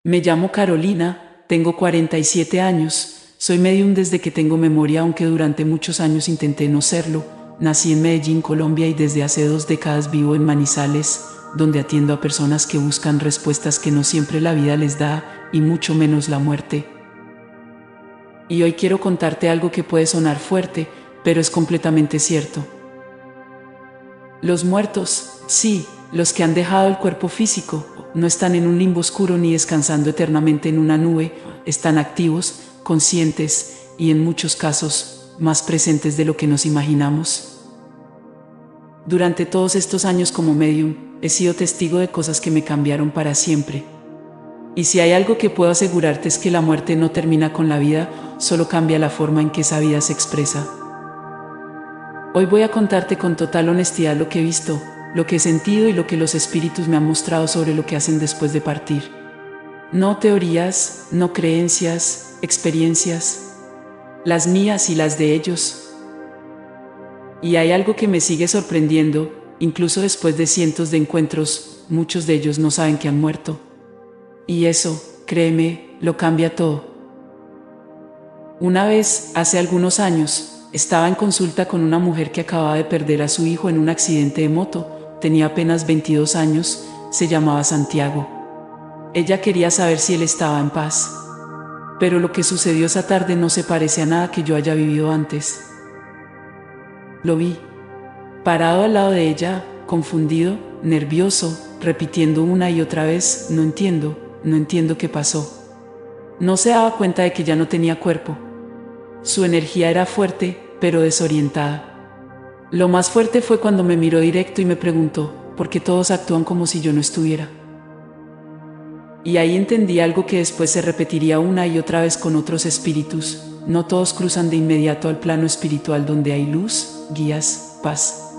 Me llamo Carolina, tengo 47 años, soy medium desde que tengo memoria, aunque durante muchos años intenté no serlo. Nací en Medellín, Colombia, y desde hace 2 décadas vivo en Manizales, donde atiendo a personas que buscan respuestas que no siempre la vida les da, y mucho menos la muerte. Y hoy quiero contarte algo que puede sonar fuerte, pero es completamente cierto. Los muertos, sí, los que han dejado el cuerpo físico, no están en un limbo oscuro ni descansando eternamente en una nube, están activos, conscientes y en muchos casos más presentes de lo que nos imaginamos. Durante todos estos años como medium, he sido testigo de cosas que me cambiaron para siempre. Y si hay algo que puedo asegurarte es que la muerte no termina con la vida, solo cambia la forma en que esa vida se expresa. Hoy voy a contarte con total honestidad lo que he visto, lo que he sentido y lo que los espíritus me han mostrado sobre lo que hacen después de partir. No teorías, no creencias, experiencias, las mías y las de ellos. Y hay algo que me sigue sorprendiendo, incluso después de cientos de encuentros, muchos de ellos no saben que han muerto. Y eso, créeme, lo cambia todo. Una vez, hace algunos años, estaba en consulta con una mujer que acababa de perder a su hijo en un accidente de moto. Tenía apenas 22 años, se llamaba Santiago. Ella quería saber si él estaba en paz. Pero lo que sucedió esa tarde no se parece a nada que yo haya vivido antes. Lo vi, parado al lado de ella, confundido, nervioso, repitiendo una y otra vez: no entiendo qué pasó. No se daba cuenta de que ya no tenía cuerpo. Su energía era fuerte, pero desorientada. Lo más fuerte fue cuando me miró directo y me preguntó: ¿por qué todos actúan como si yo no estuviera? Y ahí entendí algo que después se repetiría una y otra vez con otros espíritus: no todos cruzan de inmediato al plano espiritual donde hay luz, guías, paz.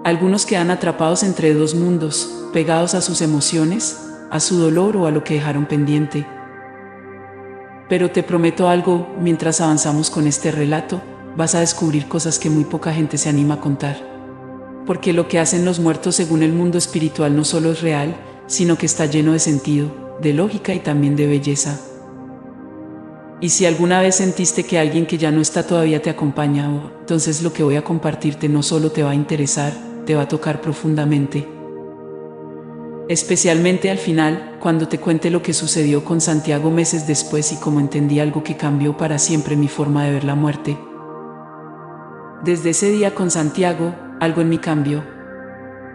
Algunos quedan atrapados entre dos mundos, pegados a sus emociones, a su dolor o a lo que dejaron pendiente. Pero te prometo algo: mientras avanzamos con este relato, vas a descubrir cosas que muy poca gente se anima a contar. Porque lo que hacen los muertos según el mundo espiritual no solo es real, sino que está lleno de sentido, de lógica y también de belleza. Y si alguna vez sentiste que alguien que ya no está todavía te acompaña, entonces lo que voy a compartirte no solo te va a interesar, te va a tocar profundamente. Especialmente al final, cuando te cuente lo que sucedió con Santiago meses después y cómo entendí algo que cambió para siempre mi forma de ver la muerte. Desde ese día con Santiago, algo en mí cambió.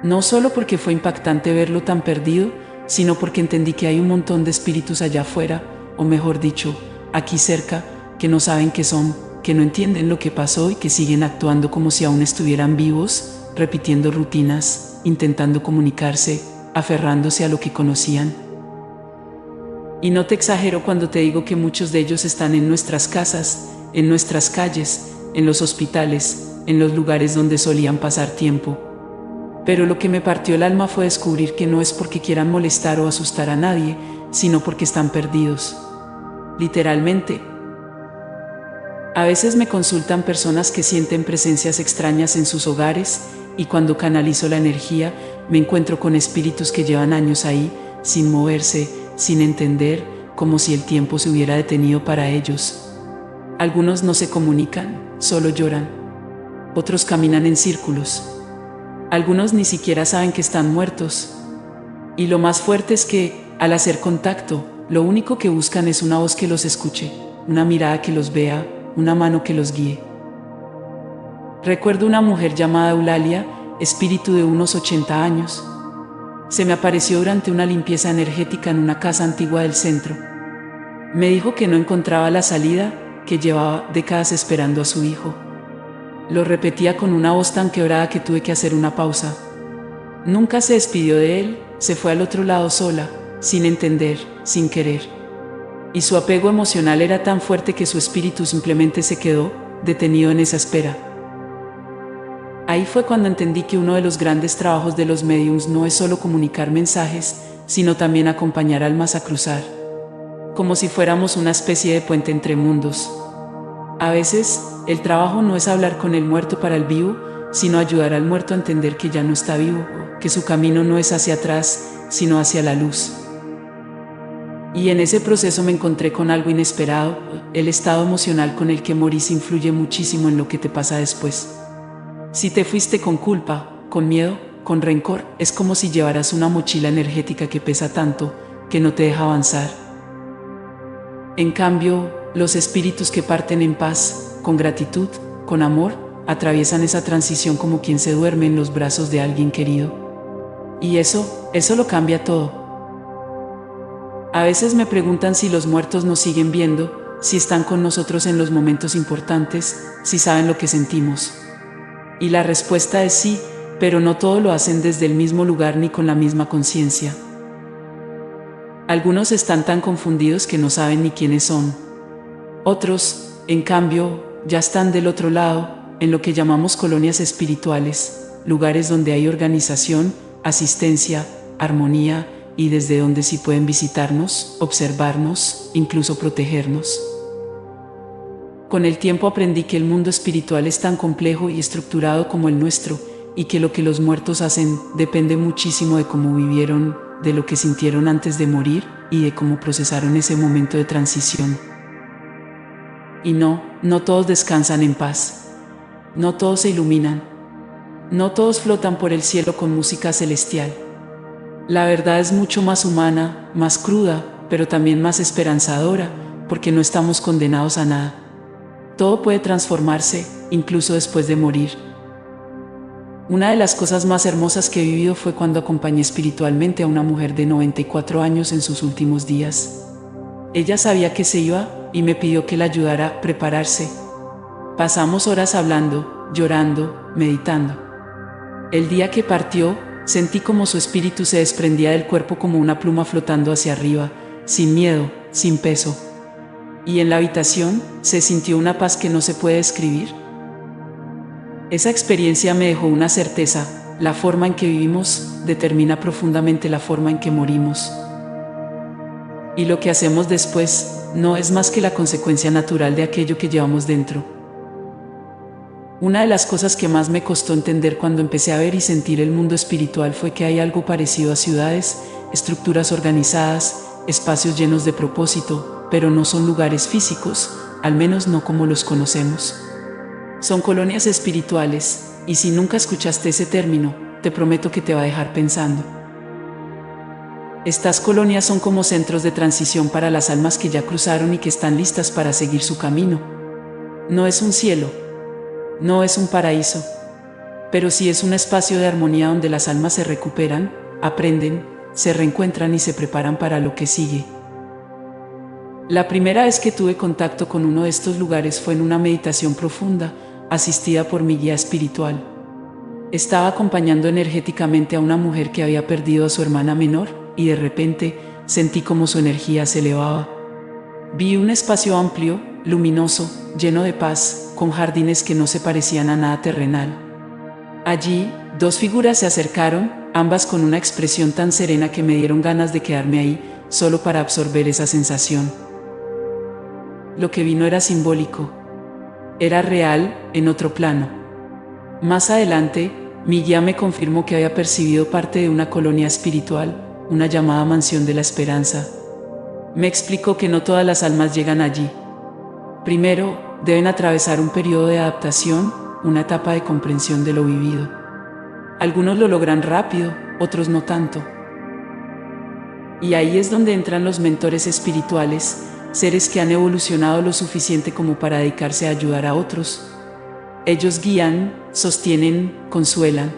No solo porque fue impactante verlo tan perdido, sino porque entendí que hay un montón de espíritus allá afuera, o mejor dicho, aquí cerca, que no saben qué son, que no entienden lo que pasó y que siguen actuando como si aún estuvieran vivos, repitiendo rutinas, intentando comunicarse, aferrándose a lo que conocían. Y no te exagero cuando te digo que muchos de ellos están en nuestras casas, en nuestras calles, en los hospitales, en los lugares donde solían pasar tiempo. Pero lo que me partió el alma fue descubrir que no es porque quieran molestar o asustar a nadie, sino porque están perdidos. Literalmente. A veces me consultan personas que sienten presencias extrañas en sus hogares, y cuando canalizo la energía, me encuentro con espíritus que llevan años ahí, sin moverse, sin entender, como si el tiempo se hubiera detenido para ellos. Algunos no se comunican, solo lloran. Otros caminan en círculos. Algunos ni siquiera saben que están muertos. Y lo más fuerte es que, al hacer contacto, lo único que buscan es una voz que los escuche, una mirada que los vea, una mano que los guíe. Recuerdo una mujer llamada Eulalia, espíritu de unos 80 años. Se me apareció durante una limpieza energética en una casa antigua del centro. Me dijo que no encontraba la salida, que llevaba décadas esperando a su hijo. Lo repetía con una voz tan quebrada que tuve que hacer una pausa. Nunca se despidió de él, se fue al otro lado sola, sin entender, sin querer. Y su apego emocional era tan fuerte que su espíritu simplemente se quedó, detenido en esa espera. Ahí fue cuando entendí que uno de los grandes trabajos de los mediums no es solo comunicar mensajes, sino también acompañar almas a cruzar. Como si fuéramos una especie de puente entre mundos. A veces, el trabajo no es hablar con el muerto para el vivo, sino ayudar al muerto a entender que ya no está vivo, que su camino no es hacia atrás, sino hacia la luz. Y en ese proceso me encontré con algo inesperado. El estado emocional con el que morís influye muchísimo en lo que te pasa después. Si te fuiste con culpa, con miedo, con rencor, es como si llevaras una mochila energética que pesa tanto, que no te deja avanzar. En cambio, los espíritus que parten en paz, con gratitud, con amor, atraviesan esa transición como quien se duerme en los brazos de alguien querido. Y eso lo cambia todo. A veces me preguntan si los muertos nos siguen viendo, si están con nosotros en los momentos importantes, si saben lo que sentimos. Y la respuesta es sí, pero no todo lo hacen desde el mismo lugar ni con la misma conciencia. Algunos están tan confundidos que no saben ni quiénes son. Otros, en cambio, ya están del otro lado, en lo que llamamos colonias espirituales, lugares donde hay organización, asistencia, armonía, y desde donde sí pueden visitarnos, observarnos, incluso protegernos. Con el tiempo aprendí que el mundo espiritual es tan complejo y estructurado como el nuestro, y que lo que los muertos hacen depende muchísimo de cómo vivieron, de lo que sintieron antes de morir y de cómo procesaron ese momento de transición. Y no todos descansan en paz. No todos se iluminan. No todos flotan por el cielo con música celestial. La verdad es mucho más humana, más cruda, pero también más esperanzadora, porque no estamos condenados a nada. Todo puede transformarse, incluso después de morir. Una de las cosas más hermosas que he vivido fue cuando acompañé espiritualmente a una mujer de 94 años en sus últimos días. Ella sabía que se iba y me pidió que la ayudara a prepararse. Pasamos horas hablando, llorando, meditando. El día que partió, sentí como su espíritu se desprendía del cuerpo como una pluma flotando hacia arriba, sin miedo, sin peso. Y en la habitación se sintió una paz que no se puede describir. Esa experiencia me dejó una certeza: la forma en que vivimos determina profundamente la forma en que morimos. Y lo que hacemos después no es más que la consecuencia natural de aquello que llevamos dentro. Una de las cosas que más me costó entender cuando empecé a ver y sentir el mundo espiritual fue que hay algo parecido a ciudades, estructuras organizadas, espacios llenos de propósito, pero no son lugares físicos, al menos no como los conocemos. Son colonias espirituales, y si nunca escuchaste ese término, te prometo que te va a dejar pensando. Estas colonias son como centros de transición para las almas que ya cruzaron y que están listas para seguir su camino. No es un cielo, no es un paraíso, pero sí es un espacio de armonía donde las almas se recuperan, aprenden, se reencuentran y se preparan para lo que sigue. La primera vez que tuve contacto con uno de estos lugares fue en una meditación profunda, asistida por mi guía espiritual. Estaba acompañando energéticamente a una mujer que había perdido a su hermana menor, y de repente sentí como su energía se elevaba. Vi un espacio amplio, luminoso, lleno de paz, con jardines que no se parecían a nada terrenal. Allí, dos figuras se acercaron, ambas con una expresión tan serena que me dieron ganas de quedarme ahí, solo para absorber esa sensación. Lo que vi no era simbólico. Era real, en otro plano. Más adelante, mi guía me confirmó que había percibido parte de una colonia espiritual, una llamada Mansión de la Esperanza. Me explicó que no todas las almas llegan allí. Primero, deben atravesar un periodo de adaptación, una etapa de comprensión de lo vivido. Algunos lo logran rápido, otros no tanto. Y ahí es donde entran los mentores espirituales, seres que han evolucionado lo suficiente como para dedicarse a ayudar a otros. Ellos guían, sostienen, consuelan.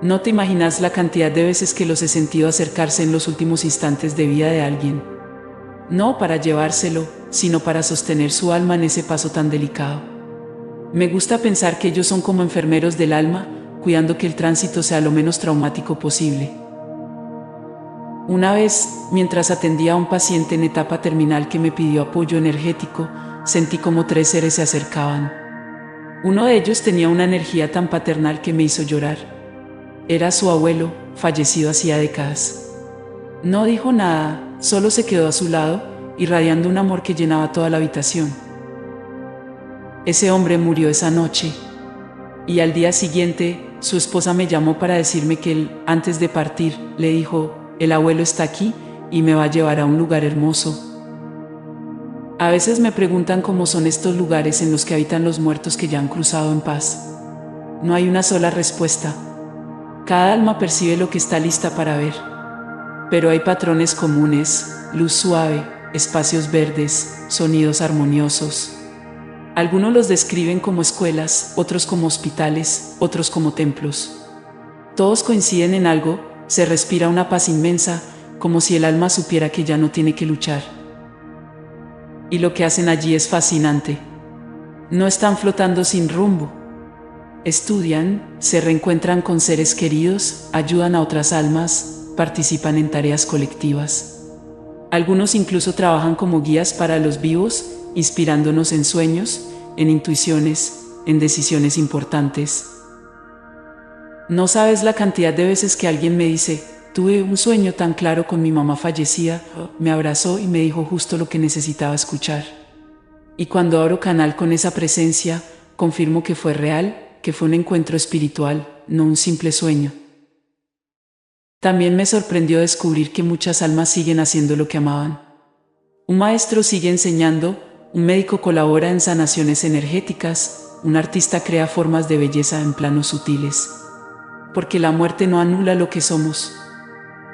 No te imaginas la cantidad de veces que los he sentido acercarse en los últimos instantes de vida de alguien. No para llevárselo, sino para sostener su alma en ese paso tan delicado. Me gusta pensar que ellos son como enfermeros del alma, cuidando que el tránsito sea lo menos traumático posible. Una vez, mientras atendía a un paciente en etapa terminal que me pidió apoyo energético, sentí como 3 seres se acercaban. Uno de ellos tenía una energía tan paternal que me hizo llorar. Era su abuelo, fallecido hacía décadas. No dijo nada, solo se quedó a su lado, irradiando un amor que llenaba toda la habitación. Ese hombre murió esa noche, y al día siguiente, su esposa me llamó para decirme que él, antes de partir, le dijo: el abuelo está aquí, y me va a llevar a un lugar hermoso. A veces me preguntan cómo son estos lugares en los que habitan los muertos que ya han cruzado en paz. No hay una sola respuesta. Cada alma percibe lo que está lista para ver. Pero hay patrones comunes: luz suave, espacios verdes, sonidos armoniosos. Algunos los describen como escuelas, otros como hospitales, otros como templos. Todos coinciden en algo: se respira una paz inmensa, como si el alma supiera que ya no tiene que luchar. Y lo que hacen allí es fascinante. No están flotando sin rumbo. Estudian, se reencuentran con seres queridos, ayudan a otras almas, participan en tareas colectivas. Algunos incluso trabajan como guías para los vivos, inspirándonos en sueños, en intuiciones, en decisiones importantes. No sabes la cantidad de veces que alguien me dice: tuve un sueño tan claro con mi mamá fallecida, me abrazó y me dijo justo lo que necesitaba escuchar. Y cuando abro canal con esa presencia, confirmo que fue real, que fue un encuentro espiritual, no un simple sueño. También me sorprendió descubrir que muchas almas siguen haciendo lo que amaban. Un maestro sigue enseñando, un médico colabora en sanaciones energéticas, un artista crea formas de belleza en planos sutiles. Porque la muerte no anula lo que somos.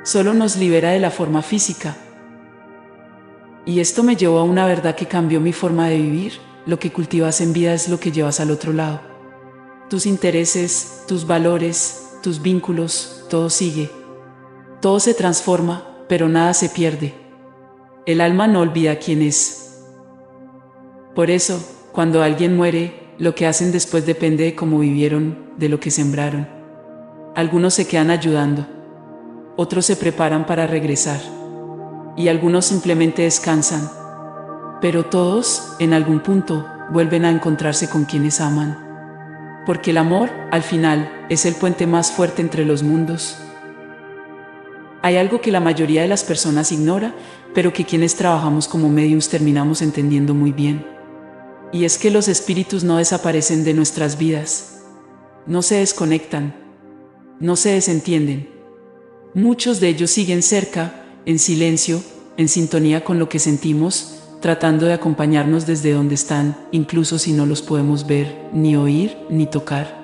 Solo nos libera de la forma física. Y esto me llevó a una verdad que cambió mi forma de vivir: lo que cultivas en vida es lo que llevas al otro lado. Tus intereses, tus valores, tus vínculos, todo sigue. Todo se transforma, pero nada se pierde. El alma no olvida quién es. Por eso, cuando alguien muere, lo que hacen después depende de cómo vivieron, de lo que sembraron. Algunos se quedan ayudando. Otros se preparan para regresar. Y algunos simplemente descansan. Pero todos, en algún punto, vuelven a encontrarse con quienes aman. Porque el amor, al final, es el puente más fuerte entre los mundos. Hay algo que la mayoría de las personas ignora, pero que quienes trabajamos como mediums terminamos entendiendo muy bien. Y es que los espíritus no desaparecen de nuestras vidas. No se desconectan. No se desentienden. Muchos de ellos siguen cerca, en silencio, en sintonía con lo que sentimos, tratando de acompañarnos desde donde están, incluso si no los podemos ver, ni oír, ni tocar.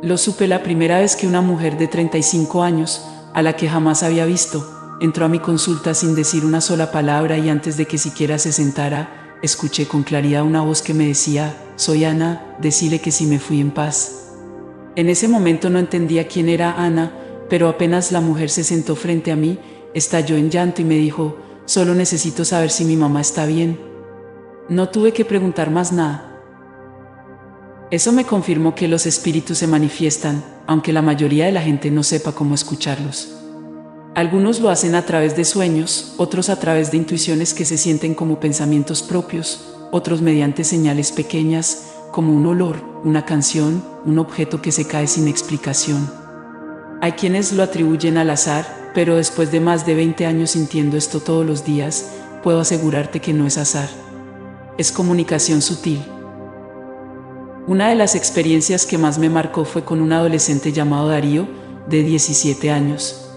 Lo supe la primera vez que una mujer de 35 años, a la que jamás había visto, entró a mi consulta sin decir una sola palabra, y antes de que siquiera se sentara, escuché con claridad una voz que me decía: soy Ana, decile que si me fui en paz. En ese momento no entendía quién era Ana, pero apenas la mujer se sentó frente a mí, estalló en llanto y me dijo: solo necesito saber si mi mamá está bien. No tuve que preguntar más nada. Eso me confirmó que los espíritus se manifiestan, aunque la mayoría de la gente no sepa cómo escucharlos. Algunos lo hacen a través de sueños, otros a través de intuiciones que se sienten como pensamientos propios, otros mediante señales pequeñas, como un olor, una canción, un objeto que se cae sin explicación. Hay quienes lo atribuyen al azar, pero después de más de 20 años sintiendo esto todos los días, puedo asegurarte que no es azar. Es comunicación sutil. Una de las experiencias que más me marcó fue con un adolescente llamado Darío, de 17 años.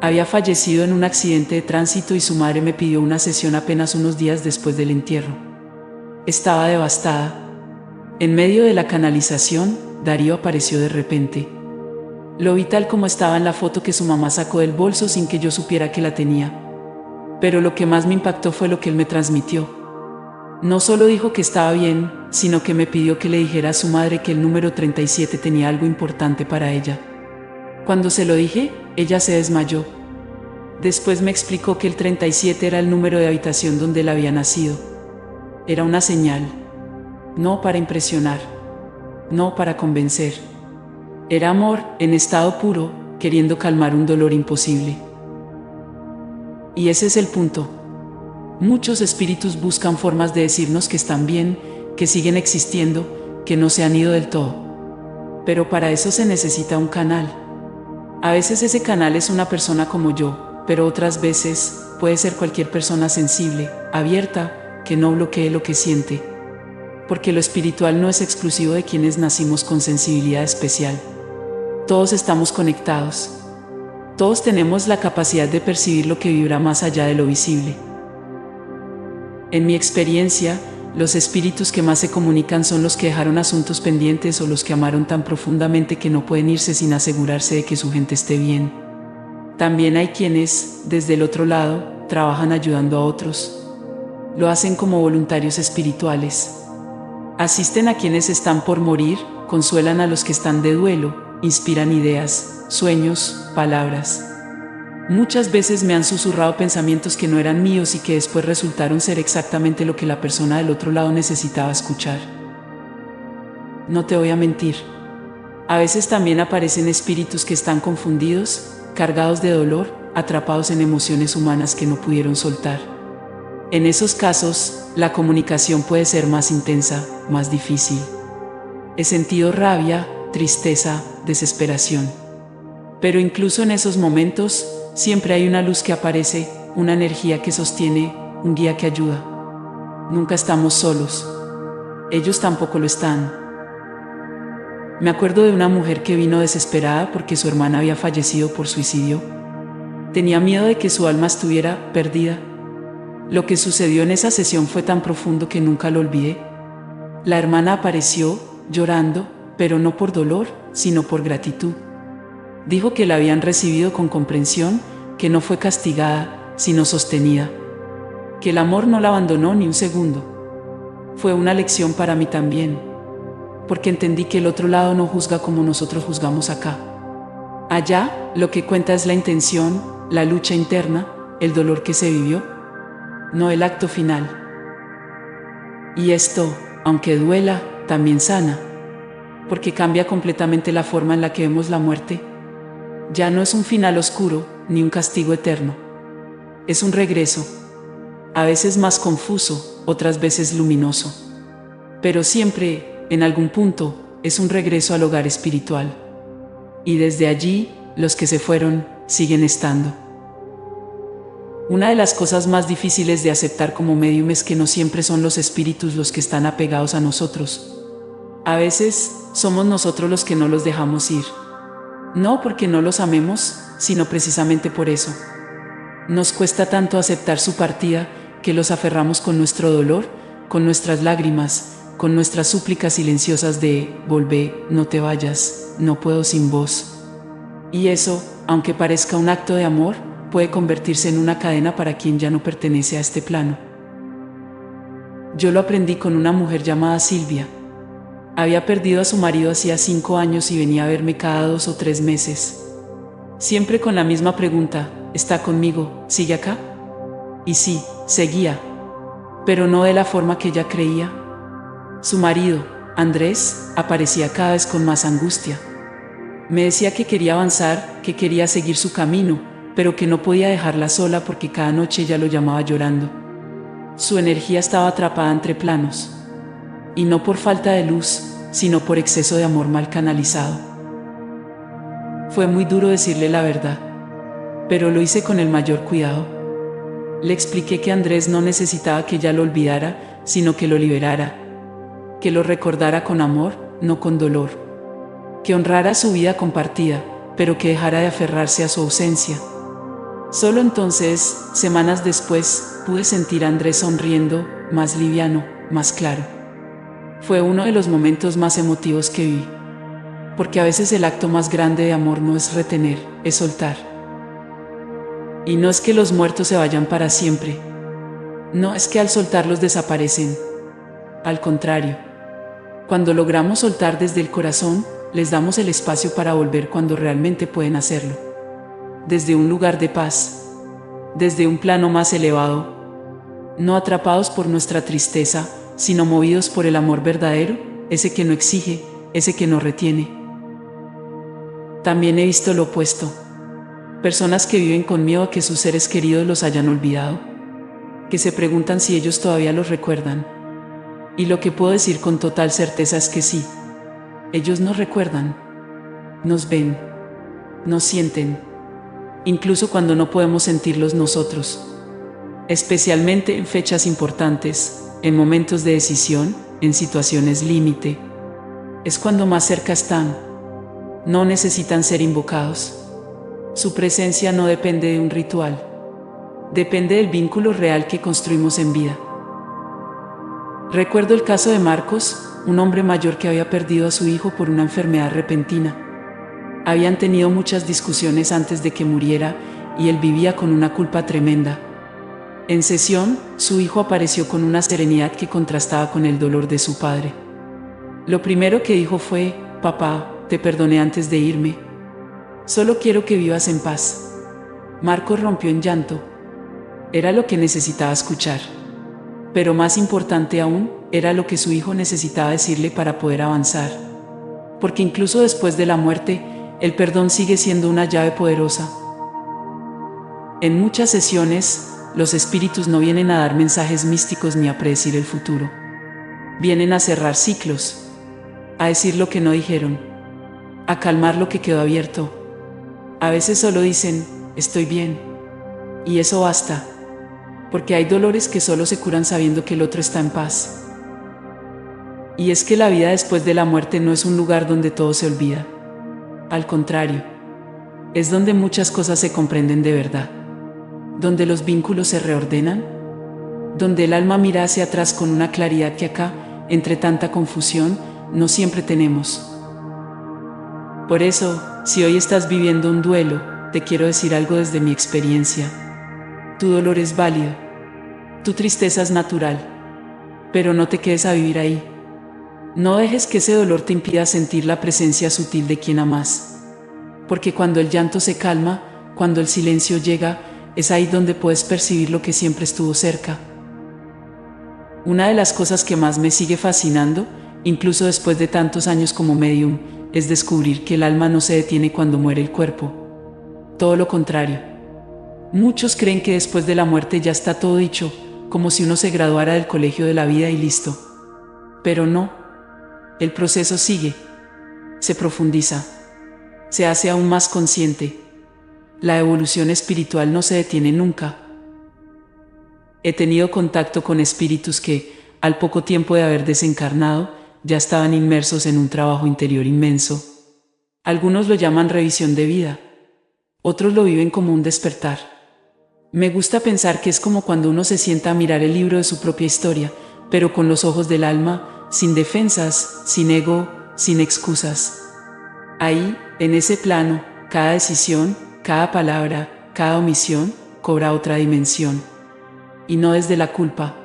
Había fallecido en un accidente de tránsito y su madre me pidió una sesión apenas unos días después del entierro. Estaba devastada. En medio de la canalización, Darío apareció de repente. Lo vi tal como estaba en la foto que su mamá sacó del bolso sin que yo supiera que la tenía. Pero lo que más me impactó fue lo que él me transmitió. No solo dijo que estaba bien, sino que me pidió que le dijera a su madre que el número 37 tenía algo importante para ella. Cuando se lo dije, ella se desmayó. Después me explicó que el 37 era el número de habitación donde él había nacido. Era una señal. No para impresionar. No para convencer. Era amor, en estado puro, queriendo calmar un dolor imposible. Y ese es el punto. Muchos espíritus buscan formas de decirnos que están bien, que siguen existiendo, que no se han ido del todo. Pero para eso se necesita un canal. A veces ese canal es una persona como yo, pero otras veces puede ser cualquier persona sensible, abierta, que no bloquee lo que siente. Porque lo espiritual no es exclusivo de quienes nacimos con sensibilidad especial. Todos estamos conectados. Todos tenemos la capacidad de percibir lo que vibra más allá de lo visible. En mi experiencia, los espíritus que más se comunican son los que dejaron asuntos pendientes o los que amaron tan profundamente que no pueden irse sin asegurarse de que su gente esté bien. También hay quienes, desde el otro lado, trabajan ayudando a otros. Lo hacen como voluntarios espirituales. Asisten a quienes están por morir, consuelan a los que están de duelo, inspiran ideas, sueños, palabras. Muchas veces me han susurrado pensamientos que no eran míos y que después resultaron ser exactamente lo que la persona del otro lado necesitaba escuchar. No te voy a mentir. A veces también aparecen espíritus que están confundidos, cargados de dolor, atrapados en emociones humanas que no pudieron soltar. En esos casos, la comunicación puede ser más intensa, más difícil. He sentido rabia, tristeza, desesperación. Pero incluso en esos momentos, siempre hay una luz que aparece, una energía que sostiene, un guía que ayuda. Nunca estamos solos. Ellos tampoco lo están. Me acuerdo de una mujer que vino desesperada porque su hermana había fallecido por suicidio. Tenía miedo de que su alma estuviera perdida. Lo que sucedió en esa sesión fue tan profundo que nunca lo olvidé. La hermana apareció, llorando, pero no por dolor, sino por gratitud. Dijo que la habían recibido con comprensión, que no fue castigada, sino sostenida. Que el amor no la abandonó ni un segundo. Fue una lección para mí también, porque entendí que el otro lado no juzga como nosotros juzgamos acá. Allá, lo que cuenta es la intención, la lucha interna, el dolor que se vivió, no el acto final. Y esto, aunque duela, también sana, porque cambia completamente la forma en la que vemos la muerte. Ya no es un final oscuro, ni un castigo eterno. Es un regreso, a veces más confuso, otras veces luminoso. Pero siempre, en algún punto, es un regreso al hogar espiritual. Y desde allí, los que se fueron, siguen estando. Una de las cosas más difíciles de aceptar como medium es que no siempre son los espíritus los que están apegados a nosotros. A veces, somos nosotros los que no los dejamos ir. No porque no los amemos, sino precisamente por eso. Nos cuesta tanto aceptar su partida que los aferramos con nuestro dolor, con nuestras lágrimas, con nuestras súplicas silenciosas de «Volvé, no te vayas, no puedo sin vos». Y eso, aunque parezca un acto de amor, puede convertirse en una cadena para quien ya no pertenece a este plano. Yo lo aprendí con una mujer llamada Silvia. Había perdido a su marido hacía 5 años y venía a verme cada 2 o 3 meses. Siempre con la misma pregunta: ¿está conmigo? ¿Sigue acá? Y sí, seguía, pero no de la forma que ella creía. Su marido, Andrés, aparecía cada vez con más angustia. Me decía que quería avanzar, que quería seguir su camino, pero que no podía dejarla sola porque cada noche ella lo llamaba llorando. Su energía estaba atrapada entre planos. Y no por falta de luz, sino por exceso de amor mal canalizado. Fue muy duro decirle la verdad, pero lo hice con el mayor cuidado. Le expliqué que Andrés no necesitaba que ella lo olvidara, sino que lo liberara, que lo recordara con amor, no con dolor, que honrara su vida compartida, pero que dejara de aferrarse a su ausencia. Solo entonces, semanas después, pude sentir a Andrés sonriendo, más liviano, más claro. Fue uno de los momentos más emotivos que viví, porque a veces el acto más grande de amor no es retener, es soltar. Y no es que los muertos se vayan para siempre, no es que al soltarlos desaparecen. Al contrario, cuando logramos soltar desde el corazón, les damos el espacio para volver cuando realmente pueden hacerlo. Desde un lugar de paz, desde un plano más elevado, no atrapados por nuestra tristeza, sino movidos por el amor verdadero, ese que no exige, ese que no retiene. También he visto lo opuesto. Personas que viven con miedo a que sus seres queridos los hayan olvidado, que se preguntan si ellos todavía los recuerdan. Y lo que puedo decir con total certeza es que sí. Ellos nos recuerdan, nos ven, nos sienten, incluso cuando no podemos sentirlos nosotros. Especialmente en fechas importantes, en momentos de decisión, en situaciones límite. Es cuando más cerca están. No necesitan ser invocados. Su presencia no depende de un ritual. Depende del vínculo real que construimos en vida. Recuerdo el caso de Marcos, un hombre mayor que había perdido a su hijo por una enfermedad repentina. Habían tenido muchas discusiones antes de que muriera y él vivía con una culpa tremenda. En sesión, su hijo apareció con una serenidad que contrastaba con el dolor de su padre. Lo primero que dijo fue: «Papá, te perdoné antes de irme. Solo quiero que vivas en paz». Marcos rompió en llanto. Era lo que necesitaba escuchar. Pero más importante aún, era lo que su hijo necesitaba decirle para poder avanzar. Porque incluso después de la muerte, el perdón sigue siendo una llave poderosa. En muchas sesiones, los espíritus no vienen a dar mensajes místicos ni a predecir el futuro. Vienen a cerrar ciclos, a decir lo que no dijeron, a calmar lo que quedó abierto. A veces solo dicen: «Estoy bien». Y eso basta, porque hay dolores que solo se curan sabiendo que el otro está en paz. Y es que la vida después de la muerte no es un lugar donde todo se olvida. Al contrario, es donde muchas cosas se comprenden de verdad, donde los vínculos se reordenan, donde el alma mira hacia atrás con una claridad que acá, entre tanta confusión, no siempre tenemos. Por eso, si hoy estás viviendo un duelo, te quiero decir algo desde mi experiencia. Tu dolor es válido, tu tristeza es natural, pero no te quedes a vivir ahí. No dejes que ese dolor te impida sentir la presencia sutil de quien amas. Porque cuando el llanto se calma, cuando el silencio llega, es ahí donde puedes percibir lo que siempre estuvo cerca. Una de las cosas que más me sigue fascinando, incluso después de tantos años como medium, es descubrir que el alma no se detiene cuando muere el cuerpo. Todo lo contrario. Muchos creen que después de la muerte ya está todo dicho, como si uno se graduara del colegio de la vida y listo. Pero no. El proceso sigue, se profundiza, se hace aún más consciente. La evolución espiritual no se detiene nunca. He tenido contacto con espíritus que, al poco tiempo de haber desencarnado, ya estaban inmersos en un trabajo interior inmenso. Algunos lo llaman revisión de vida, otros lo viven como un despertar. Me gusta pensar que es como cuando uno se sienta a mirar el libro de su propia historia, pero con los ojos del alma, sin defensas, sin ego, sin excusas. Ahí, en ese plano, cada decisión, cada palabra, cada omisión, cobra otra dimensión. Y no desde la culpa,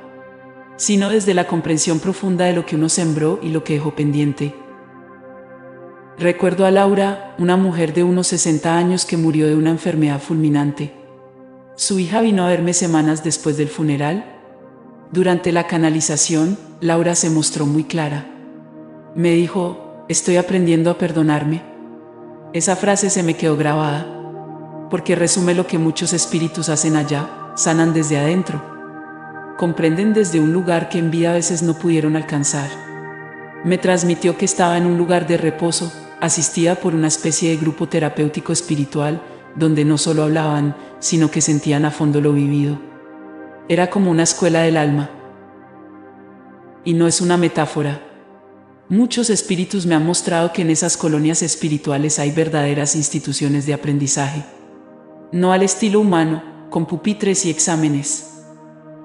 sino desde la comprensión profunda de lo que uno sembró y lo que dejó pendiente. Recuerdo a Laura, una mujer de unos 60 años que murió de una enfermedad fulminante. Su hija vino a verme semanas después del funeral. Durante la canalización, Laura se mostró muy clara. Me dijo: «Estoy aprendiendo a perdonarme». Esa frase se me quedó grabada, porque resume lo que muchos espíritus hacen allá: sanan desde adentro. Comprenden desde un lugar que en vida a veces no pudieron alcanzar. Me transmitió que estaba en un lugar de reposo, asistida por una especie de grupo terapéutico espiritual, donde no solo hablaban, sino que sentían a fondo lo vivido. Era como una escuela del alma. Y no es una metáfora. Muchos espíritus me han mostrado que en esas colonias espirituales hay verdaderas instituciones de aprendizaje. No al estilo humano, con pupitres y exámenes,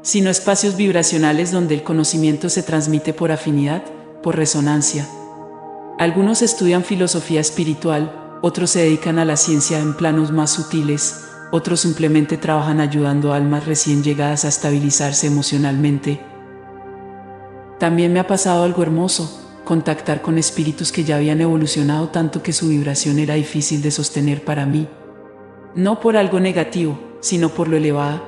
sino espacios vibracionales donde el conocimiento se transmite por afinidad, por resonancia. Algunos estudian filosofía espiritual, otros se dedican a la ciencia en planos más sutiles, otros simplemente trabajan ayudando a almas recién llegadas a estabilizarse emocionalmente. También me ha pasado algo hermoso: contactar con espíritus que ya habían evolucionado tanto que su vibración era difícil de sostener para mí. No por algo negativo, sino por lo elevada.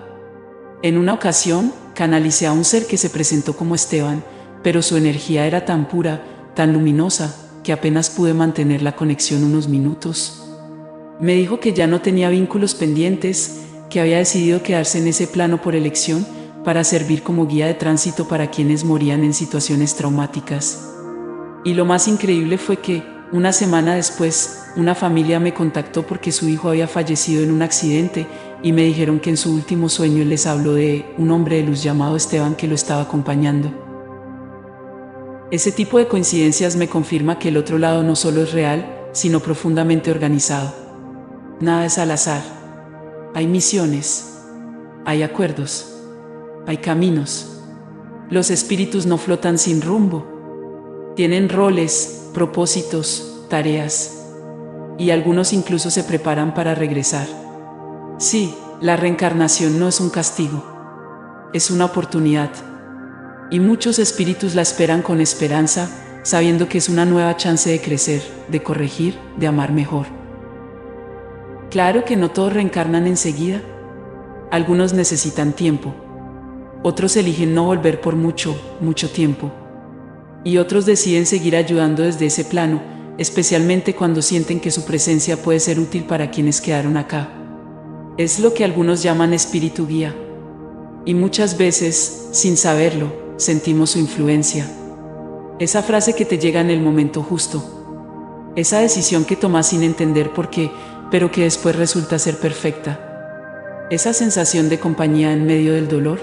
En una ocasión, canalicé a un ser que se presentó como Esteban, pero su energía era tan pura, tan luminosa, que apenas pude mantener la conexión unos minutos. Me dijo que ya no tenía vínculos pendientes, que había decidido quedarse en ese plano por elección, para servir como guía de tránsito para quienes morían en situaciones traumáticas. Y lo más increíble fue que, una semana después, una familia me contactó porque su hijo había fallecido en un accidente y me dijeron que en su último sueño él les habló de un hombre de luz llamado Esteban que lo estaba acompañando. Ese tipo de coincidencias me confirma que el otro lado no solo es real, sino profundamente organizado. Nada es al azar. Hay misiones. Hay acuerdos. Hay caminos. Los espíritus no flotan sin rumbo. Tienen roles, propósitos, tareas. Y algunos incluso se preparan para regresar. Sí, la reencarnación no es un castigo. Es una oportunidad. Y muchos espíritus la esperan con esperanza, sabiendo que es una nueva chance de crecer, de corregir, de amar mejor. Claro que no todos reencarnan enseguida. Algunos necesitan tiempo. Otros eligen no volver por mucho, mucho tiempo. Y otros deciden seguir ayudando desde ese plano, especialmente cuando sienten que su presencia puede ser útil para quienes quedaron acá. Es lo que algunos llaman espíritu guía. Y muchas veces, sin saberlo, sentimos su influencia. Esa frase que te llega en el momento justo. Esa decisión que tomas sin entender por qué, pero que después resulta ser perfecta. Esa sensación de compañía en medio del dolor.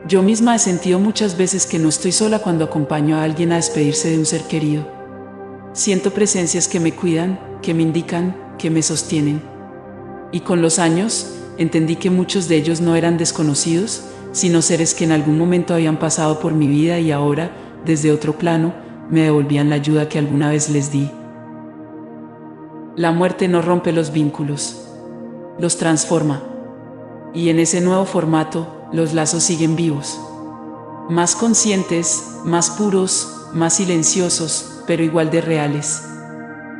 Yo misma he sentido muchas veces que no estoy sola cuando acompaño a alguien a despedirse de un ser querido. Siento presencias que me cuidan, que me indican, que me sostienen. Y con los años, entendí que muchos de ellos no eran desconocidos, sino seres que en algún momento habían pasado por mi vida y ahora, desde otro plano, me devolvían la ayuda que alguna vez les di. La muerte no rompe los vínculos, los transforma. Y en ese nuevo formato, los lazos siguen vivos. Más conscientes, más puros, más silenciosos, pero igual de reales.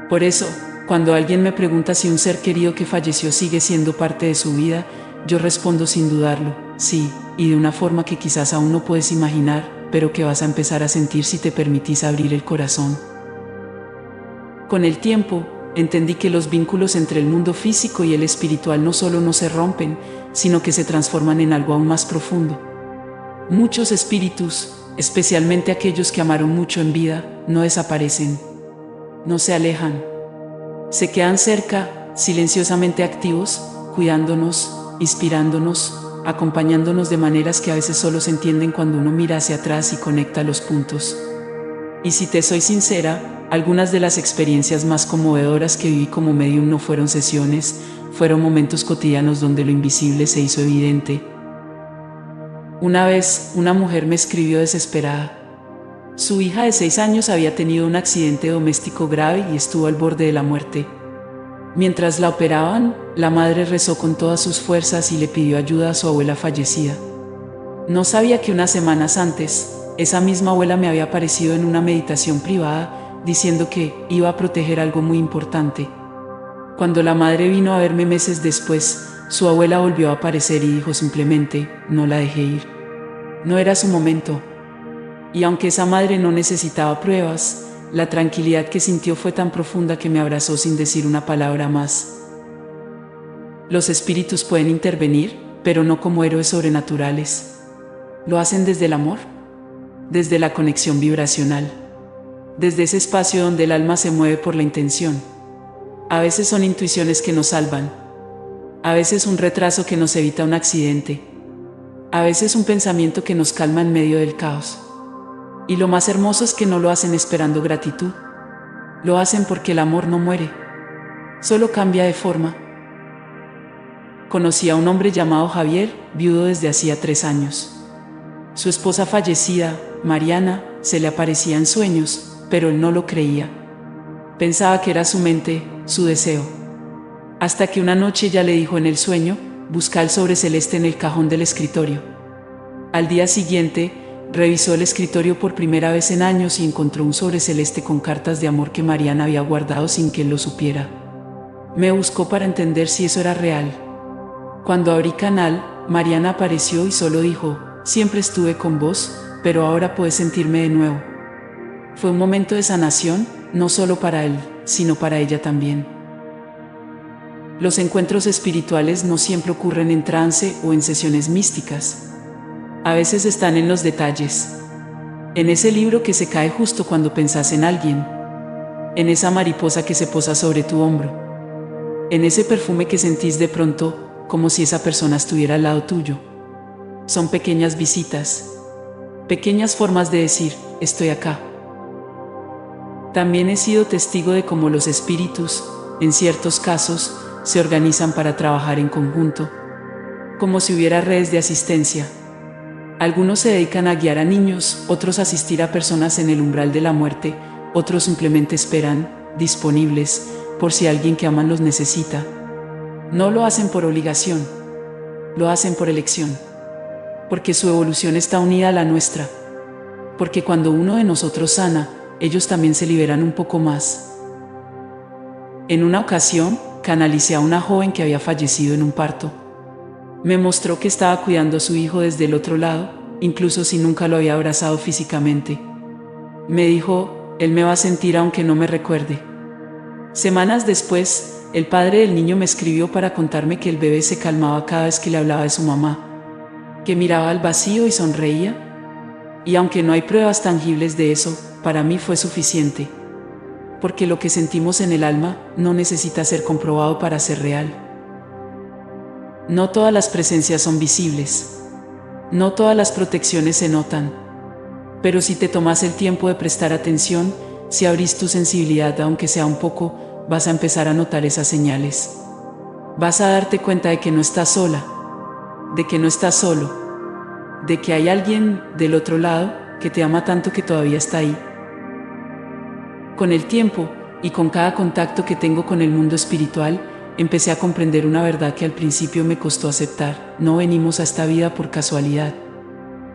Por eso, cuando alguien me pregunta si un ser querido que falleció sigue siendo parte de su vida, yo respondo sin dudarlo, sí, y de una forma que quizás aún no puedes imaginar, pero que vas a empezar a sentir si te permitís abrir el corazón. Con el tiempo, entendí que los vínculos entre el mundo físico y el espiritual no solo no se rompen, sino que se transforman en algo aún más profundo. Muchos espíritus, especialmente aquellos que amaron mucho en vida, no desaparecen, no se alejan. Se quedan cerca, silenciosamente activos, cuidándonos, inspirándonos, acompañándonos de maneras que a veces solo se entienden cuando uno mira hacia atrás y conecta los puntos. Y si te soy sincera, algunas de las experiencias más conmovedoras que viví como medium no fueron sesiones, fueron momentos cotidianos donde lo invisible se hizo evidente. Una vez, una mujer me escribió desesperada. Su hija de 6 años había tenido un accidente doméstico grave y estuvo al borde de la muerte. Mientras la operaban, la madre rezó con todas sus fuerzas y le pidió ayuda a su abuela fallecida. No sabía que unas semanas antes, esa misma abuela me había aparecido en una meditación privada, diciendo que iba a proteger algo muy importante. Cuando la madre vino a verme meses después, su abuela volvió a aparecer y dijo simplemente, no la dejé ir. No era su momento. Y aunque esa madre no necesitaba pruebas, la tranquilidad que sintió fue tan profunda que me abrazó sin decir una palabra más. Los espíritus pueden intervenir, pero no como héroes sobrenaturales. Lo hacen desde el amor, desde la conexión vibracional, desde ese espacio donde el alma se mueve por la intención. A veces son intuiciones que nos salvan, a veces un retraso que nos evita un accidente, a veces un pensamiento que nos calma en medio del caos. Y lo más hermoso es que no lo hacen esperando gratitud. Lo hacen porque el amor no muere, solo cambia de forma. Conocí a un hombre llamado Javier, viudo desde hacía 3 años. Su esposa fallecida, Mariana, se le aparecía en sueños, pero él no lo creía. Pensaba que era su mente, su deseo. Hasta que una noche ella le dijo en el sueño, busca el sobre celeste en el cajón del escritorio. Al día siguiente, revisó el escritorio por primera vez en años y encontró un sobre celeste con cartas de amor que Mariana había guardado sin que él lo supiera. Me buscó para entender si eso era real. Cuando abrí canal, Mariana apareció y solo dijo, siempre estuve con vos, pero ahora puedes sentirme de nuevo. Fue un momento de sanación, no solo para él, sino para ella también. Los encuentros espirituales no siempre ocurren en trance o en sesiones místicas. A veces están en los detalles. En ese libro que se cae justo cuando pensás en alguien. En esa mariposa que se posa sobre tu hombro. En ese perfume que sentís de pronto, como si esa persona estuviera al lado tuyo. Son pequeñas visitas. Pequeñas formas de decir, estoy acá. También he sido testigo de cómo los espíritus, en ciertos casos, se organizan para trabajar en conjunto, como si hubiera redes de asistencia. Algunos se dedican a guiar a niños, otros a asistir a personas en el umbral de la muerte, otros simplemente esperan, disponibles, por si alguien que aman los necesita. No lo hacen por obligación, lo hacen por elección, porque su evolución está unida a la nuestra, porque cuando uno de nosotros sana, ellos también se liberan un poco más. En una ocasión, canalicé a una joven que había fallecido en un parto. Me mostró que estaba cuidando a su hijo desde el otro lado, incluso si nunca lo había abrazado físicamente. Me dijo, él me va a sentir aunque no me recuerde. Semanas después, el padre del niño me escribió para contarme que el bebé se calmaba cada vez que le hablaba de su mamá, que miraba al vacío y sonreía. Y aunque no hay pruebas tangibles de eso, para mí fue suficiente. Porque lo que sentimos en el alma no necesita ser comprobado para ser real. No todas las presencias son visibles. No todas las protecciones se notan. Pero si te tomas el tiempo de prestar atención, si abrís tu sensibilidad aunque sea un poco, vas a empezar a notar esas señales. Vas a darte cuenta de que no estás sola, de que no estás solo, de que hay alguien del otro lado que te ama tanto que todavía está ahí. Con el tiempo, y con cada contacto que tengo con el mundo espiritual, empecé a comprender una verdad que al principio me costó aceptar. No venimos a esta vida por casualidad.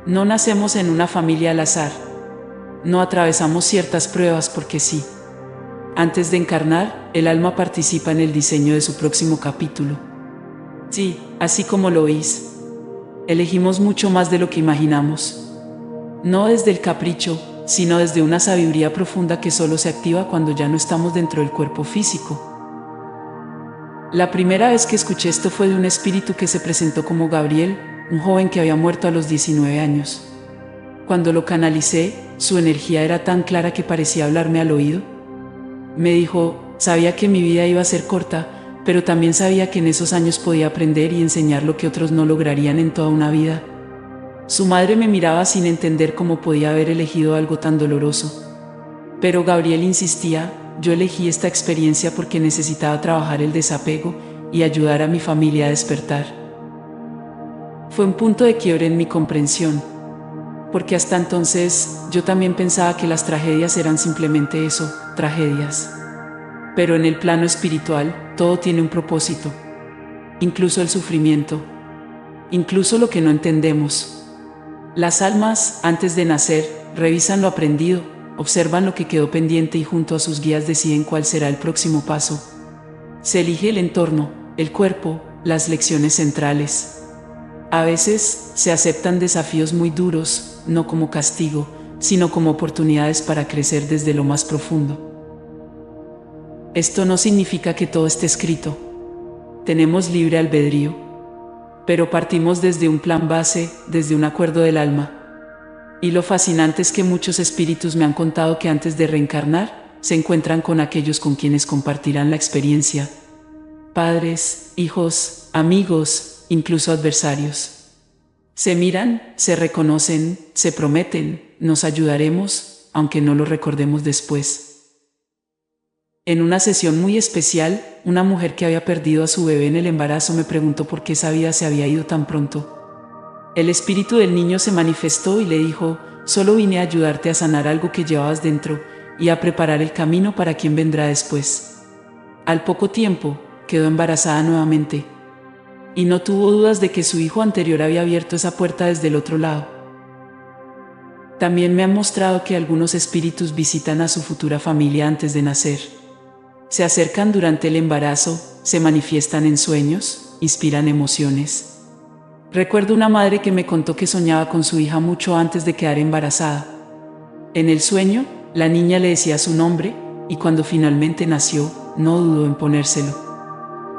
No nacemos en una familia al azar. No atravesamos ciertas pruebas porque sí. Antes de encarnar, el alma participa en el diseño de su próximo capítulo. Sí, así como lo oís. Elegimos mucho más de lo que imaginamos. No desde el capricho, sino desde una sabiduría profunda que solo se activa cuando ya no estamos dentro del cuerpo físico. La primera vez que escuché esto fue de un espíritu que se presentó como Gabriel, un joven que había muerto a los 19 años. Cuando lo canalicé, su energía era tan clara que parecía hablarme al oído. Me dijo, sabía que mi vida iba a ser corta, pero también sabía que en esos años podía aprender y enseñar lo que otros no lograrían en toda una vida. Su madre me miraba sin entender cómo podía haber elegido algo tan doloroso. Pero Gabriel insistía, yo elegí esta experiencia porque necesitaba trabajar el desapego y ayudar a mi familia a despertar. Fue un punto de quiebre en mi comprensión, porque hasta entonces yo también pensaba que las tragedias eran simplemente eso, tragedias. Pero en el plano espiritual, todo tiene un propósito, incluso el sufrimiento, incluso lo que no entendemos. Las almas, antes de nacer, revisan lo aprendido, observan lo que quedó pendiente y junto a sus guías deciden cuál será el próximo paso. Se elige el entorno, el cuerpo, las lecciones centrales. A veces se aceptan desafíos muy duros, no como castigo, sino como oportunidades para crecer desde lo más profundo. Esto no significa que todo esté escrito. Tenemos libre albedrío. Pero partimos desde un plan base, desde un acuerdo del alma. Y lo fascinante es que muchos espíritus me han contado que antes de reencarnar, se encuentran con aquellos con quienes compartirán la experiencia. Padres, hijos, amigos, incluso adversarios. Se miran, se reconocen, se prometen, nos ayudaremos, aunque no lo recordemos después. En una sesión muy especial, una mujer que había perdido a su bebé en el embarazo me preguntó por qué esa vida se había ido tan pronto. El espíritu del niño se manifestó y le dijo, solo vine a ayudarte a sanar algo que llevabas dentro y a preparar el camino para quien vendrá después. Al poco tiempo, quedó embarazada nuevamente. Y no tuvo dudas de que su hijo anterior había abierto esa puerta desde el otro lado. También me han mostrado que algunos espíritus visitan a su futura familia antes de nacer. Se acercan durante el embarazo, se manifiestan en sueños, inspiran emociones. Recuerdo una madre que me contó que soñaba con su hija mucho antes de quedar embarazada. En el sueño, la niña le decía su nombre, y cuando finalmente nació, no dudó en ponérselo.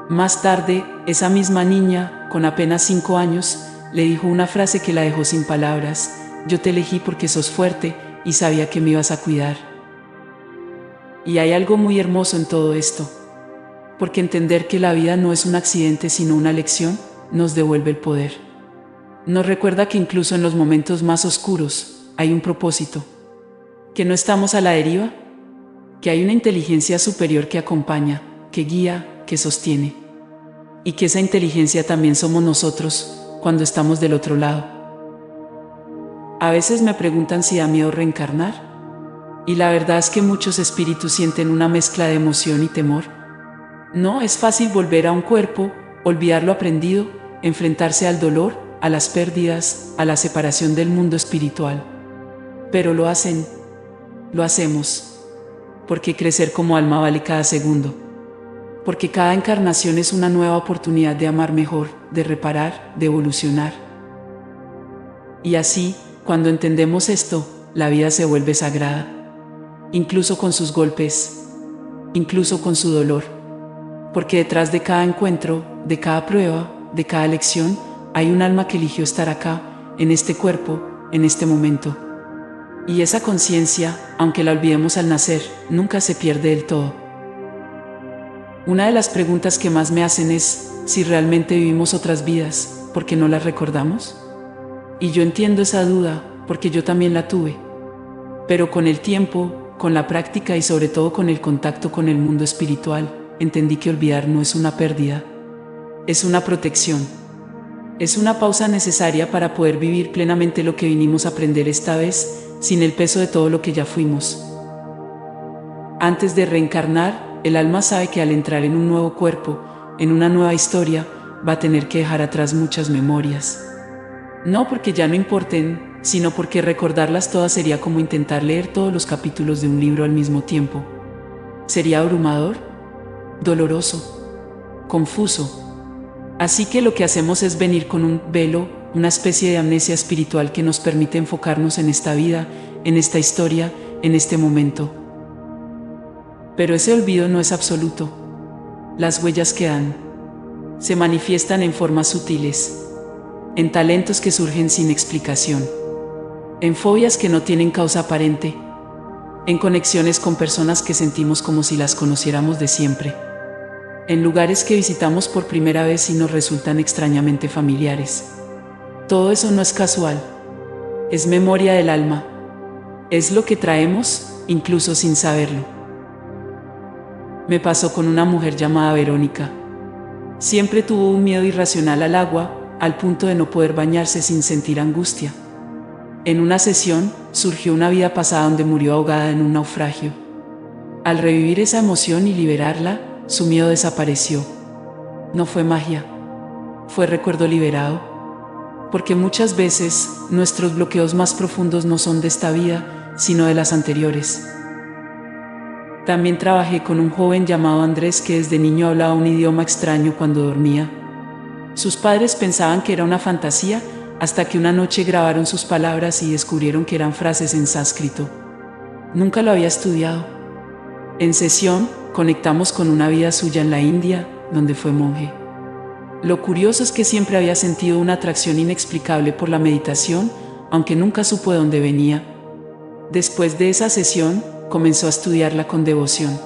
Más tarde, esa misma niña, con apenas 5 años, le dijo una frase que la dejó sin palabras: yo te elegí porque sos fuerte y sabía que me ibas a cuidar. Y hay algo muy hermoso en todo esto, porque entender que la vida no es un accidente sino una lección, nos devuelve el poder. Nos recuerda que incluso en los momentos más oscuros hay un propósito, que no estamos a la deriva, que hay una inteligencia superior que acompaña, que guía, que sostiene. Y que esa inteligencia también somos nosotros cuando estamos del otro lado. A veces me preguntan si da miedo reencarnar. Y la verdad es que muchos espíritus sienten una mezcla de emoción y temor. No es fácil volver a un cuerpo, olvidar lo aprendido, enfrentarse al dolor, a las pérdidas, a la separación del mundo espiritual. Pero lo hacen, lo hacemos, porque crecer como alma vale cada segundo. Porque cada encarnación es una nueva oportunidad de amar mejor, de reparar, de evolucionar. Y así, cuando entendemos esto, la vida se vuelve sagrada. Incluso con sus golpes, incluso con su dolor. Porque detrás de cada encuentro, de cada prueba, de cada lección, hay un alma que eligió estar acá, en este cuerpo, en este momento. Y esa conciencia, aunque la olvidemos al nacer, nunca se pierde del todo. Una de las preguntas que más me hacen es si realmente vivimos otras vidas, ¿por qué no las recordamos? Y yo entiendo esa duda, porque yo también la tuve. Pero con el tiempo, con la práctica y sobre todo con el contacto con el mundo espiritual, entendí que olvidar no es una pérdida, es una protección. Es una pausa necesaria para poder vivir plenamente lo que vinimos a aprender esta vez, sin el peso de todo lo que ya fuimos. Antes de reencarnar, el alma sabe que al entrar en un nuevo cuerpo, en una nueva historia, va a tener que dejar atrás muchas memorias. No porque ya no importen, sino porque recordarlas todas sería como intentar leer todos los capítulos de un libro al mismo tiempo. Sería abrumador, doloroso, confuso. Así que lo que hacemos es venir con un velo, una especie de amnesia espiritual que nos permite enfocarnos en esta vida, en esta historia, en este momento. Pero ese olvido no es absoluto. Las huellas quedan. Se manifiestan en formas sutiles, en talentos que surgen sin explicación, en fobias que no tienen causa aparente, en conexiones con personas que sentimos como si las conociéramos de siempre, en lugares que visitamos por primera vez y nos resultan extrañamente familiares. Todo eso no es casual, es memoria del alma, es lo que traemos, incluso sin saberlo. Me pasó con una mujer llamada Verónica. Siempre tuvo un miedo irracional al agua, al punto de no poder bañarse sin sentir angustia. En una sesión, surgió una vida pasada donde murió ahogada en un naufragio. Al revivir esa emoción y liberarla, su miedo desapareció. No fue magia, fue recuerdo liberado. Porque muchas veces, nuestros bloqueos más profundos no son de esta vida, sino de las anteriores. También trabajé con un joven llamado Andrés que desde niño hablaba un idioma extraño cuando dormía. Sus padres pensaban que era una fantasía, hasta que una noche grabaron sus palabras y descubrieron que eran frases en sánscrito. Nunca lo había estudiado. En sesión, conectamos con una vida suya en la India, donde fue monje. Lo curioso es que siempre había sentido una atracción inexplicable por la meditación, aunque nunca supo de dónde venía. Después de esa sesión, comenzó a estudiarla con devoción.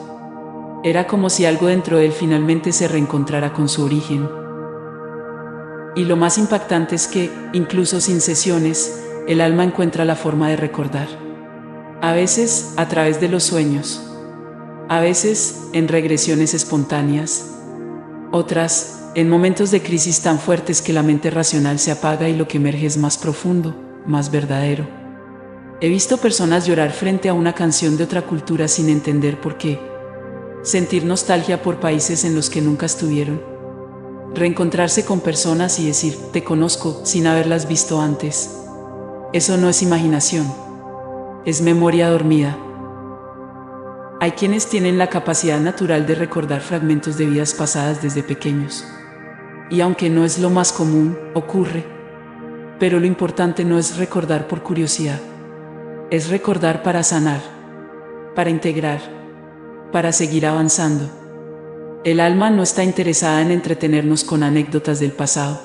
Era como si algo dentro de él finalmente se reencontrara con su origen. Y lo más impactante es que, incluso sin sesiones, el alma encuentra la forma de recordar. A veces, a través de los sueños. A veces, en regresiones espontáneas. Otras, en momentos de crisis tan fuertes que la mente racional se apaga y lo que emerge es más profundo, más verdadero. He visto personas llorar frente a una canción de otra cultura sin entender por qué. Sentir nostalgia por países en los que nunca estuvieron. Reencontrarse con personas y decir, te conozco, sin haberlas visto antes. Eso no es imaginación. Es memoria dormida. Hay quienes tienen la capacidad natural de recordar fragmentos de vidas pasadas desde pequeños. Y aunque no es lo más común, ocurre. Pero lo importante no es recordar por curiosidad. Es recordar para sanar, para integrar, para seguir avanzando. El alma no está interesada en entretenernos con anécdotas del pasado.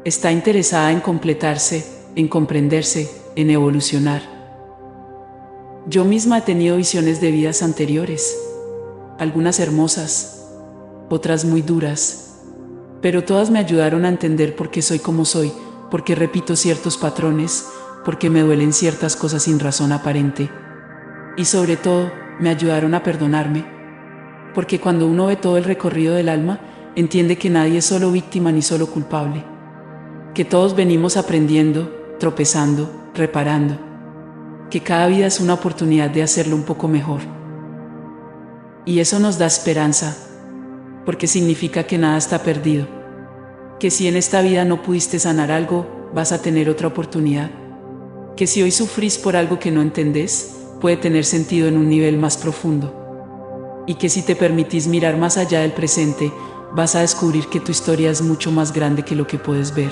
Está interesada en completarse, en comprenderse, en evolucionar. Yo misma he tenido visiones de vidas anteriores, algunas hermosas, otras muy duras, pero todas me ayudaron a entender por qué soy como soy, por qué repito ciertos patrones, por qué me duelen ciertas cosas sin razón aparente. Y sobre todo, me ayudaron a perdonarme, porque cuando uno ve todo el recorrido del alma, entiende que nadie es solo víctima ni solo culpable, que todos venimos aprendiendo, tropezando, reparando, que cada vida es una oportunidad de hacerlo un poco mejor. Y eso nos da esperanza, porque significa que nada está perdido, que si en esta vida no pudiste sanar algo, vas a tener otra oportunidad, que si hoy sufrís por algo que no entendés, puede tener sentido en un nivel más profundo, y que si te permitís mirar más allá del presente, vas a descubrir que tu historia es mucho más grande que lo que puedes ver.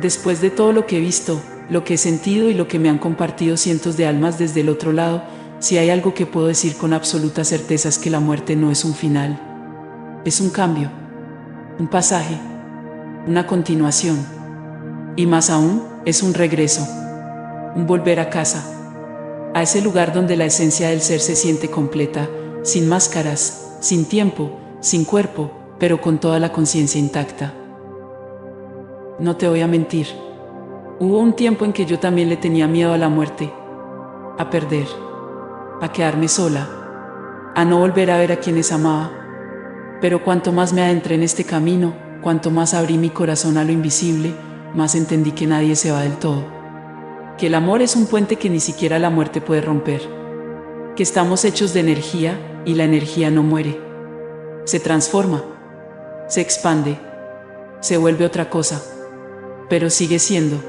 Después de todo lo que he visto, lo que he sentido y lo que me han compartido cientos de almas desde el otro lado, si hay algo que puedo decir con absoluta certeza es que la muerte no es un final, es un cambio, un pasaje, una continuación, y más aún, es un regreso, un volver a casa, a ese lugar donde la esencia del ser se siente completa, sin máscaras, sin tiempo, sin cuerpo, pero con toda la conciencia intacta. No te voy a mentir, hubo un tiempo en que yo también le tenía miedo a la muerte, a perder, a quedarme sola, a no volver a ver a quienes amaba. Pero cuanto más me adentré en este camino, cuanto más abrí mi corazón a lo invisible, más entendí que nadie se va del todo, que el amor es un puente que ni siquiera la muerte puede romper, que estamos hechos de energía y la energía no muere, se transforma, se expande, se vuelve otra cosa, pero sigue siendo.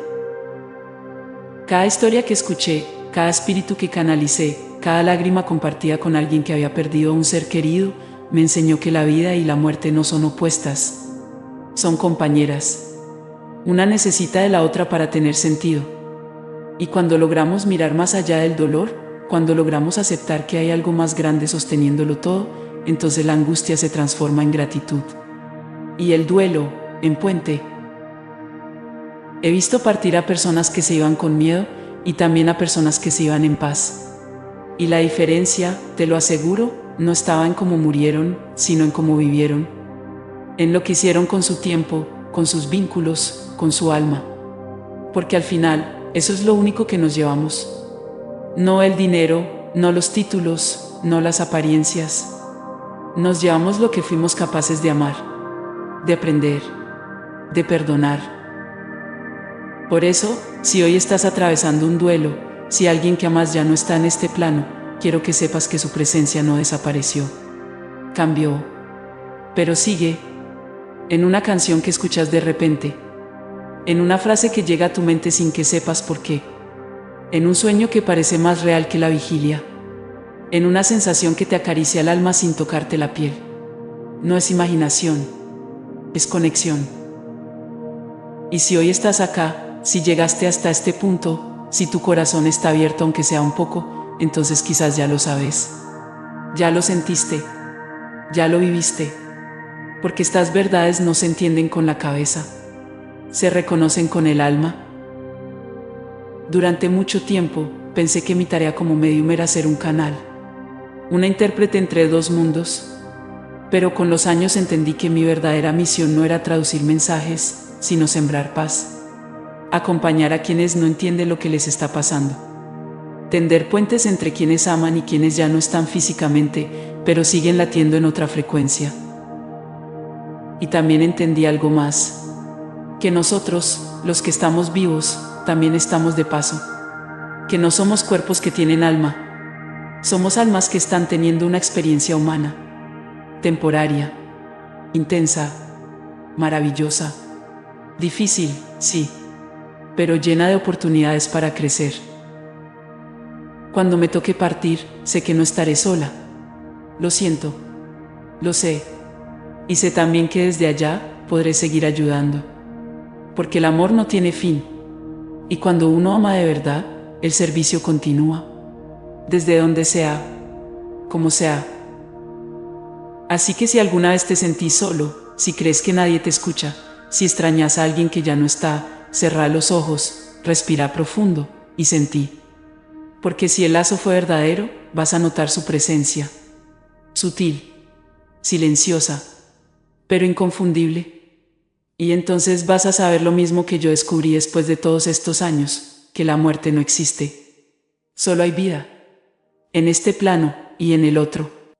Cada historia que escuché, cada espíritu que canalicé, cada lágrima compartida con alguien que había perdido a un ser querido, me enseñó que la vida y la muerte no son opuestas, son compañeras. Una necesita de la otra para tener sentido. Y cuando logramos mirar más allá del dolor, cuando logramos aceptar que hay algo más grande sosteniéndolo todo, entonces la angustia se transforma en gratitud. Y el duelo, en puente. He visto partir a personas que se iban con miedo y también a personas que se iban en paz. Y la diferencia, te lo aseguro, no estaba en cómo murieron, sino en cómo vivieron. En lo que hicieron con su tiempo, con sus vínculos, con su alma. Porque al final, eso es lo único que nos llevamos. No el dinero, no los títulos, no las apariencias. Nos llevamos lo que fuimos capaces de amar, de aprender, de perdonar. Por eso, si hoy estás atravesando un duelo, si alguien que amas ya no está en este plano, quiero que sepas que su presencia no desapareció. Cambió. Pero sigue. En una canción que escuchas de repente. En una frase que llega a tu mente sin que sepas por qué. En un sueño que parece más real que la vigilia. En una sensación que te acaricia el alma sin tocarte la piel. No es imaginación. Es conexión. Y si hoy estás acá, si llegaste hasta este punto, si tu corazón está abierto aunque sea un poco, entonces quizás ya lo sabes. Ya lo sentiste. Ya lo viviste. Porque estas verdades no se entienden con la cabeza. Se reconocen con el alma. Durante mucho tiempo, pensé que mi tarea como medium era ser un canal. Una intérprete entre dos mundos. Pero con los años entendí que mi verdadera misión no era traducir mensajes, sino sembrar paz. Acompañar a quienes no entienden lo que les está pasando. Tender puentes entre quienes aman y quienes ya no están físicamente, pero siguen latiendo en otra frecuencia. Y también entendí algo más, que nosotros, los que estamos vivos, también estamos de paso. Que no somos cuerpos que tienen alma. Somos almas que están teniendo una experiencia humana, temporaria, intensa, maravillosa, difícil, sí, pero llena de oportunidades para crecer. Cuando me toque partir, sé que no estaré sola. Lo siento, lo sé, y sé también que desde allá podré seguir ayudando. Porque el amor no tiene fin, y cuando uno ama de verdad, el servicio continúa, desde donde sea, como sea. Así que si alguna vez te sentís solo, si crees que nadie te escucha, si extrañas a alguien que ya no está, cerrá los ojos, respira profundo y sentí. Porque si el lazo fue verdadero, vas a notar su presencia. Sutil, silenciosa, pero inconfundible. Y entonces vas a saber lo mismo que yo descubrí después de todos estos años, que la muerte no existe. Solo hay vida. En este plano y en el otro.